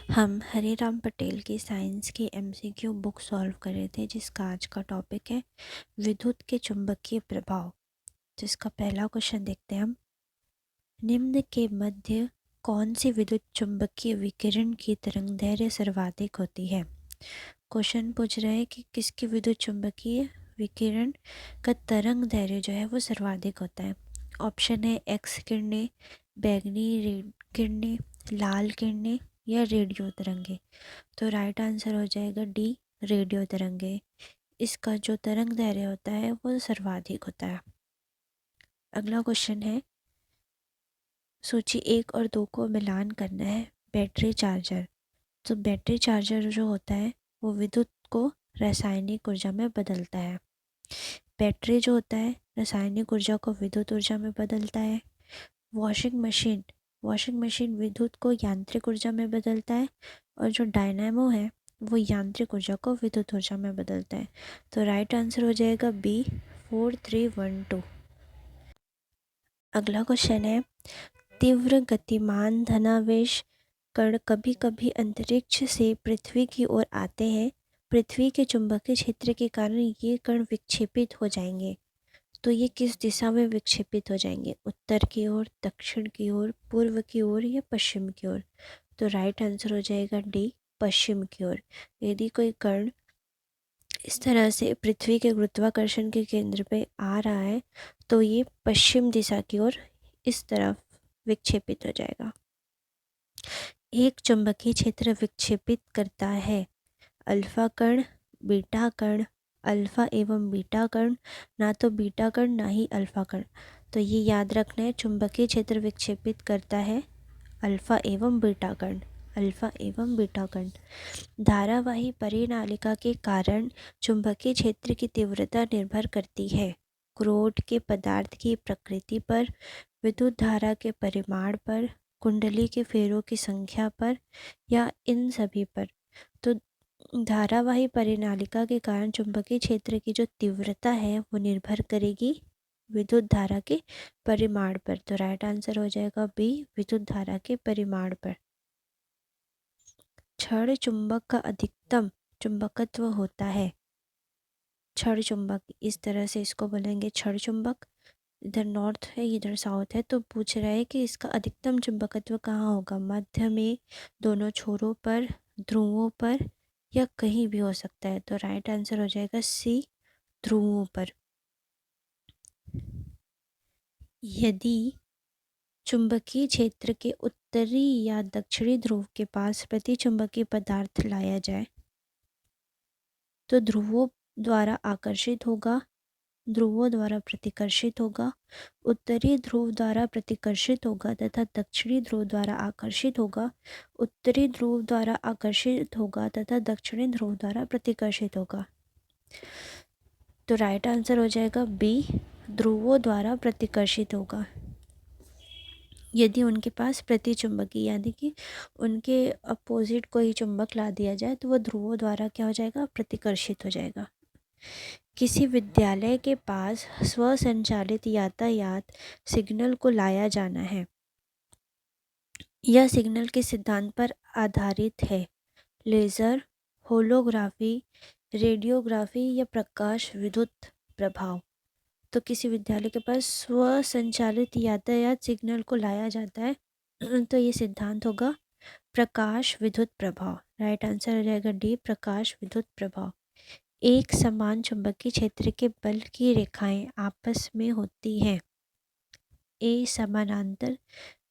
हम हरिराम पटेल की साइंस की एमसीक्यू बुक सॉल्व कर रहे थे, जिसका आज का टॉपिक है विद्युत के चुंबकीय प्रभाव। जिसका पहला क्वेश्चन देखते हैं हम। निम्न के मध्य कौन सी विद्युत चुंबकीय विकिरण की तरंगदैर्घ्य सर्वाधिक होती है। क्वेश्चन पूछ रहे हैं कि किसकी विद्युत चुंबकीय विकिरण का तरंगदैर्घ्य जो है वो सर्वाधिक होता है। ऑप्शन है एक्स किरणें, बैंगनी किरणें, लाल किरणें या रेडियो तरंगे। तो राइट आंसर हो जाएगा डी, रेडियो तरंगे। इसका जो तरंगदैर्घ्य होता है वो सर्वाधिक होता है। अगला क्वेश्चन है, सूची 1 और 2 को मिलान करना है। Battery charger. तो बैटरी चार्जर जो होता है वो विद्युत को रासायनिक ऊर्जा में बदलता है। बैटरी जो होता है रासायनिक ऊर्जा को विद्युत ऊर्जा में बदलता है। वॉशिंग मशीन विद्युत को यांत्रिक ऊर्जा में बदलता है। और जो डायनामो है वो यांत्रिक ऊर्जा को विद्युत ऊर्जा में बदलता है। तो राइट आंसर हो जाएगा बी, 4312। अगला क्वेश्चन है, तीव्र गतिमान धनावेश कण कभी कभी अंतरिक्ष से पृथ्वी की ओर आते हैं। पृथ्वी के चुंबकीय क्षेत्र के कारण ये कण विक्षेपित हो जाएंगे। तो ये किस दिशा में विक्षेपित हो जाएंगे? उत्तर की ओर, दक्षिण की ओर, पूर्व की ओर या पश्चिम की ओर। तो राइट आंसर हो जाएगा डी, पश्चिम की ओर। यदि कोई कण इस तरह से पृथ्वी के गुरुत्वाकर्षण के केंद्र पे आ रहा है तो ये पश्चिम दिशा की ओर इस तरफ विक्षेपित हो जाएगा। एक चुंबकीय क्षेत्र विक्षेपित करता है अल्फा कण, बीटा कण, अल्फा एवं बीटा कण, ना तो बीटा कण ना ही अल्फा कण। तो ये याद रखना है, चुंबकीय क्षेत्र विक्षेपित करता है अल्फा एवं बीटा कण, अल्फा एवं बीटा कण। धारावाही परिनालिका के कारण चुंबकीय क्षेत्र की तीव्रता निर्भर करती है क्रोड के पदार्थ की प्रकृति पर, विद्युत धारा के परिमाण पर, कुंडली के फेरों की संख्या पर या इन सभी पर। तो धारावाही परिनालिका के कारण चुंबकीय क्षेत्र की जो तीव्रता है वो निर्भर करेगी विद्युत धारा के परिमाण पर। तो राइट आंसर हो जाएगा बी, विद्युत धारा के परिमाण पर। क्षण चुंबक का अधिकतम चुंबकत्व होता है। क्षण चुंबक, इस तरह से इसको बोलेंगे क्षण चुंबक। इधर नॉर्थ है इधर साउथ है, तो पूछ रहा है कि इसका अधिकतम चुंबकत्व कहाँ होगा? मध्य में, दोनों छोरों पर, ध्रुवों पर या कहीं भी हो सकता है। तो राइट आंसर हो जाएगा सी, ध्रुवों पर। यदि चुंबकीय क्षेत्र के उत्तरी या दक्षिणी ध्रुव के पास प्रतिचुंबकीय पदार्थ लाया जाए तो ध्रुवों द्वारा आकर्षित होगा, ध्रुवों द्वारा प्रतिकर्षित होगा, उत्तरी ध्रुव द्वारा प्रतिकर्षित होगा तथा दक्षिणी ध्रुव द्वारा आकर्षित होगा, उत्तरी ध्रुव द्वारा आकर्षित होगा तथा दक्षिणी ध्रुव द्वारा प्रतिकर्षित होगा। तो राइट आंसर हो जाएगा बी, ध्रुवों द्वारा प्रतिकर्षित होगा। यदि उनके पास प्रतिचुंबकीय यानी कि उनके अपोजिट कोई चुंबक ला दिया जाए तो वह ध्रुवों द्वारा क्या हो जाएगा? प्रतिकर्षित हो जाएगा। किसी विद्यालय के पास स्वसंचालित यातायात सिग्नल को लाया जाना है। यह सिग्नल के सिद्धांत पर आधारित है? लेज़र, होलोग्राफी, रेडियोग्राफी या प्रकाश विद्युत प्रभाव। तो किसी विद्यालय के पास स्वसंचालित यातायात सिग्नल को लाया जाता है तो ये सिद्धांत होगा प्रकाश विद्युत प्रभाव। राइट आंसर हो जाएगा डी, प्रकाश विद्युत प्रभाव। एक समान चुंबकीय क्षेत्र के बल की रेखाएं आपस में होती हैं। ए समानांतर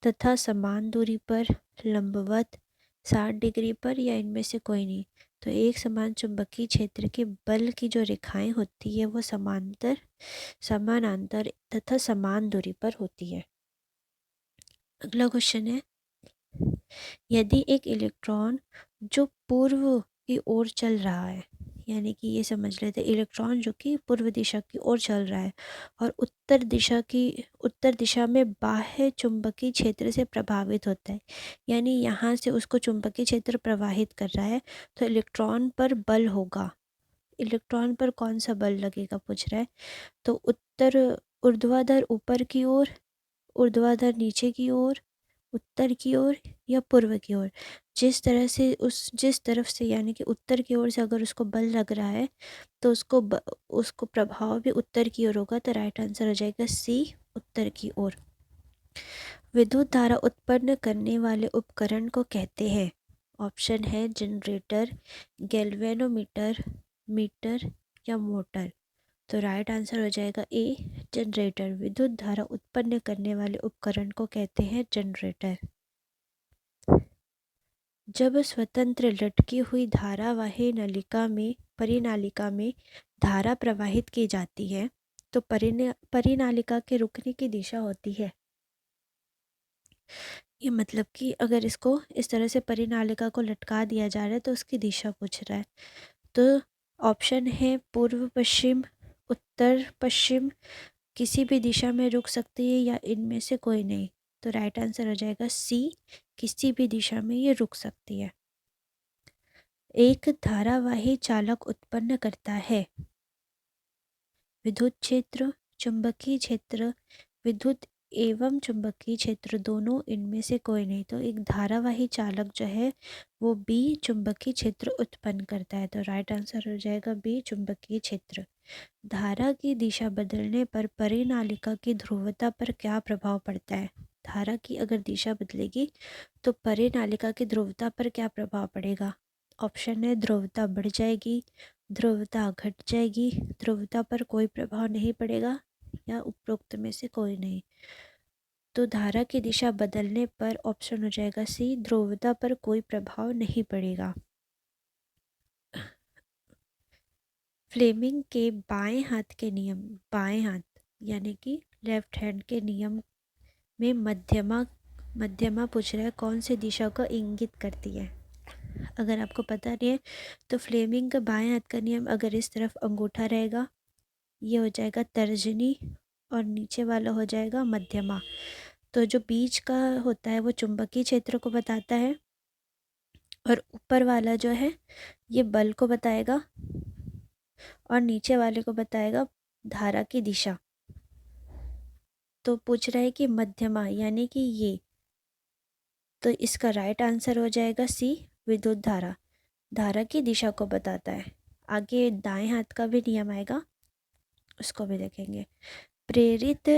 तथा समान दूरी पर, लंबवत, 60 डिग्री पर या इनमें से कोई नहीं। तो एक समान चुंबकीय क्षेत्र के बल की जो रेखाएं होती है वो समानांतर तथा समान दूरी पर होती है। अगला क्वेश्चन है, यदि एक इलेक्ट्रॉन जो पूर्व की ओर चल रहा है, यानी कि ये समझ लेते हैं इलेक्ट्रॉन जो कि पूर्व दिशा की ओर चल रहा है और उत्तर दिशा में बाह्य चुंबकीय क्षेत्र से प्रभावित होता है, यानी यहाँ से उसको चुंबकीय क्षेत्र प्रवाहित कर रहा है, तो इलेक्ट्रॉन पर बल होगा। इलेक्ट्रॉन पर कौन सा बल लगेगा पूछ रहा है। तो ऊर्ध्वाधर ऊपर की ओर, ऊर्ध्वाधर नीचे की ओर, उत्तर की ओर या पूर्व की ओर। जिस तरफ से यानी कि उत्तर की ओर से अगर उसको बल लग रहा है तो उसको प्रभाव भी उत्तर की ओर होगा। तो राइट आंसर हो जाएगा सी, उत्तर की ओर। विद्युत धारा उत्पन्न करने वाले उपकरण को कहते हैं। ऑप्शन है जनरेटर, गैल्वेनोमीटर, मीटर या मोटर। तो राइट आंसर हो जाएगा ए, जनरेटर। विद्युत धारा उत्पन्न करने वाले उपकरण को कहते हैं जनरेटर। जब स्वतंत्र लटकी हुई धारावाही परिनालिका में धारा प्रवाहित की जाती है तो परिनालिका के रुकने की दिशा होती है। ये मतलब कि अगर इसको इस तरह से परिनालिका को लटका दिया जा रहा है तो उसकी दिशा पूछ रहा है। तो ऑप्शन है पूर्व पश्चिम, उत्तर पश्चिम, किसी भी दिशा में रुक सकती है या इनमें से कोई नहीं। तो राइट आंसर हो जाएगा सी, किसी भी दिशा में ये रुक सकती है। एक धारावाही चालक उत्पन्न करता है विद्युत क्षेत्र, चुंबकीय क्षेत्र, विद्युत एवं चुंबकीय क्षेत्र दोनों, इनमें से कोई नहीं। तो एक धारावाही चालक जो है वो बी, चुंबकीय क्षेत्र उत्पन्न करता है। तो राइट आंसर हो जाएगा बी, चुंबकीय क्षेत्र। धारा की दिशा बदलने पर परिनालिका की ध्रुवता पर क्या प्रभाव पड़ता है? धारा की अगर दिशा बदलेगी तो परिनालिका की ध्रुवता पर क्या प्रभाव पड़ेगा? ऑप्शन है ध्रुवता बढ़ जाएगी, ध्रुवता घट जाएगी, ध्रुवता पर कोई प्रभाव नहीं पड़ेगा या उपरोक्त में से कोई नहीं। तो धारा की दिशा बदलने पर ऑप्शन हो जाएगा सी, ध्रुवता पर कोई प्रभाव नहीं पड़ेगा। फ्लेमिंग के बाएं हाथ के नियम, बाएं हाथ यानी कि लेफ्ट हैंड के नियम में मध्यमा पूछ रहा है कौन सी दिशा को इंगित करती है। अगर आपको पता नहीं है तो फ्लेमिंग का बाएं हाथ का नियम अगर इस तरफ अंगूठा रहेगा ये हो जाएगा तर्जनी और नीचे वाला हो जाएगा मध्यमा। तो जो बीच का होता है वो चुंबकीय क्षेत्र को बताता है और ऊपर वाला जो है ये बल को बताएगा और नीचे वाले को बताएगा धारा की दिशा। तो पूछ रहा है कि मध्यमा यानी कि ये, तो इसका राइट आंसर हो जाएगा सी, विद्युत धारा धारा की दिशा को बताता है। आगे दाएं हाथ का भी नियम आएगा, उसको भी देखेंगे। प्रेरित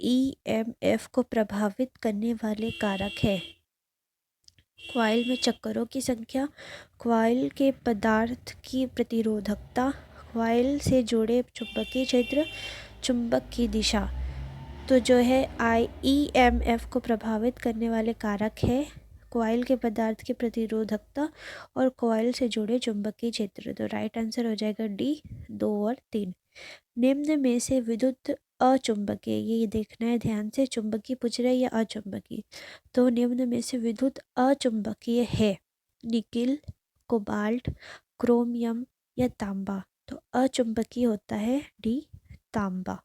ईएमएफ को प्रभावित करने वाले कारक है कॉइल में चक्करों की संख्या, कॉइल के पदार्थ की प्रतिरोधकता, कॉइल से जुड़े चुंबकीय क्षेत्र, चुंबक की दिशा। तो जो है ईएमएफ को प्रभावित करने वाले कारक है कॉइल के पदार्थ की प्रतिरोधकता और कॉइल से जुड़े चुंबकीय क्षेत्र। तो राइट आंसर हो जाएगा डी, 2 और 3। निम्न में से विद्युत अचुंबकीय, ये देखना है ध्यान से, चुंबकीय पूछ रहा है या अचुंबकीय। तो निम्न में से विद्युत अचुंबकीय है निकिल, कोबाल्ट, क्रोमियम या तांबा। तो अचुंबकीय होता है डी, तांबा।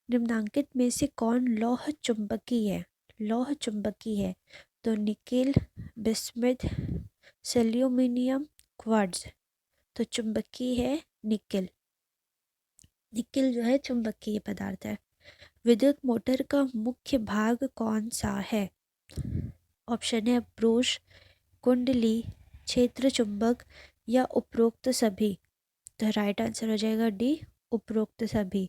निम्नांकित में से कौन लौह चुंबकीय है? लौह चुंबकीय है तो निकिल, बिस्मिथ, सेल्यूमिनियम, क्वार्ट्ज। तो चुंबकीय है निकिल। निकिल जो है चुंबकीय पदार्थ है। विद्युत मोटर का मुख्य भाग कौन सा है? ऑप्शन है ब्रूश, कुंडली, क्षेत्र चुंबक या उपरोक्त सभी। तो राइट आंसर हो जाएगा डी, उपरोक्त सभी।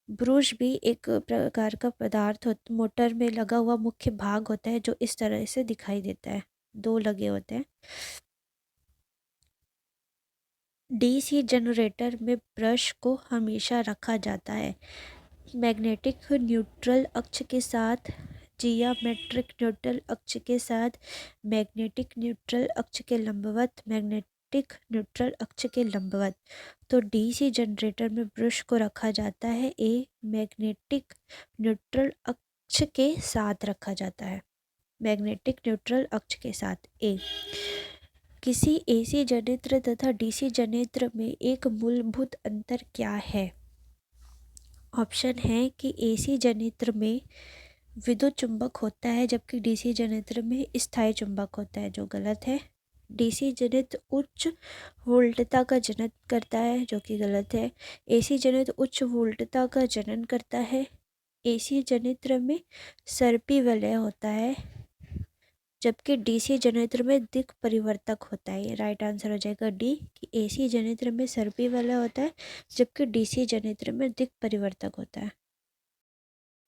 ब्रूश भी एक प्रकार का पदार्थ मोटर में लगा हुआ मुख्य भाग होता है जो इस तरह से दिखाई देता है, 2 लगे होते हैं। डीसी जनरेटर में ब्रश को हमेशा रखा जाता है मैग्नेटिक न्यूट्रल अक्ष के साथ, जियामेट्रिक न्यूट्रल अक्ष के साथ, मैग्नेटिक न्यूट्रल अक्ष के लंबवत, मैग्नेटिक न्यूट्रल अक्ष के लंबवत। तो डीसी जनरेटर में ब्रश को रखा जाता है ए, मैग्नेटिक न्यूट्रल अक्ष के साथ रखा जाता है, मैग्नेटिक न्यूट्रल अक्ष के साथ ए। किसी एसी जनरेटर तथा डीसी जनरेटर में एक मूलभूत अंतर क्या है? ऑप्शन है कि एसी जनरेटर में विद्युत चुंबक होता है जबकि डीसी जनरेटर में स्थायी चुंबक होता है, जो गलत है। डीसी जनरेटर उच्च वोल्टता का जनन करता है, जो कि गलत है। एसी जनरेटर उच्च वोल्टता का जनन करता है, एसी जनित्र में सर्पी वलय होता है, जबकि डीसी जनित्र में दिक् परिवर्तक होता है। ये राइट आंसर हो जाएगा डी, कि एसी जनित्र में सर्पी वलय होता है, जबकि डीसी जनित्र में दिक् परिवर्तक होता है।